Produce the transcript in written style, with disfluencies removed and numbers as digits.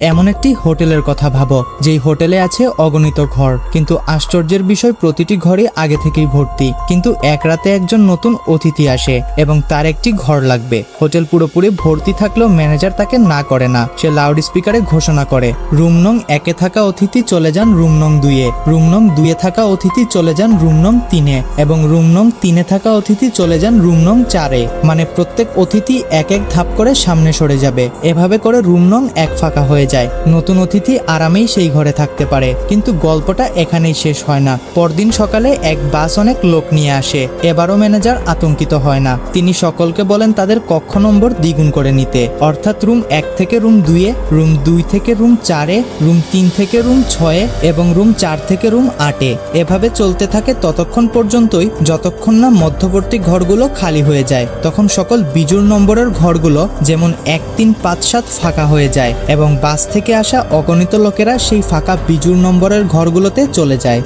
এমন একটি হোটেলের কথা ভাবো, যেই হোটেলে আছে অগণিত ঘর, কিন্তু আশ্চর্যের বিষয় প্রতিটি ঘরই আগে থেকেই ভর্তি। কিন্তু এক রাতে একজন নতুন অতিথি আসে এবং তার একটি ঘর লাগবে। হোটেল পুরোপুরি ভর্তি থাকলেও ম্যানেজার তাকে না করে না। সে লাউড স্পিকারে ঘোষণা করে, রুম নং 1-এ থাকা অতিথি চলে যান রুম নং 2-এ, রুম নং 2-এ থাকা অতিথি চলে যান রুম নং 3-এ এবং রুম নং 3-এ থাকা অতিথি চলে যান রুম নং 4-এ। মানে প্রত্যেক অতিথি এক এক ধাপ করে সামনে সরে যাবে। এভাবে করে রুম নং 1 ফাঁকা হয়ে যায়। নতুন অতিথি আরামেই সেই ঘরে থাকতে পারে। কিন্তু গল্পটা এখানেই শেষ হয় না। পরদিন সকালে এক বাস অনেক লোক নিয়ে আসে। এবারও ম্যানেজার আতঙ্কিত হয় না। তিনি সকলকে বলেন তাদের কক্ষ নম্বর দ্বিগুণ করে নিতে, অর্থাৎ রুম 1 থেকে রুম 2-এ, রুম 2 থেকে রুম 4-এ, রুম 3 থেকে রুম 6-এ এবং রুম 4 থেকে রুম 8-এ। এভাবে চলতে থাকে ততক্ষণ পর্যন্তই যতক্ষণ না মধ্যবর্তী ঘরগুলো খালি হয়ে যায়। তখন সকল বিজোড় নম্বরের ঘরগুলো যেমন 1, 3, 5, 7 ফাঁকা হয়ে যায় এবং বাস থেকে আসা অগণিত লোকেরা সেই ফাঁকা বিজোড় নম্বরের ঘরগুলোতে চলে যায়।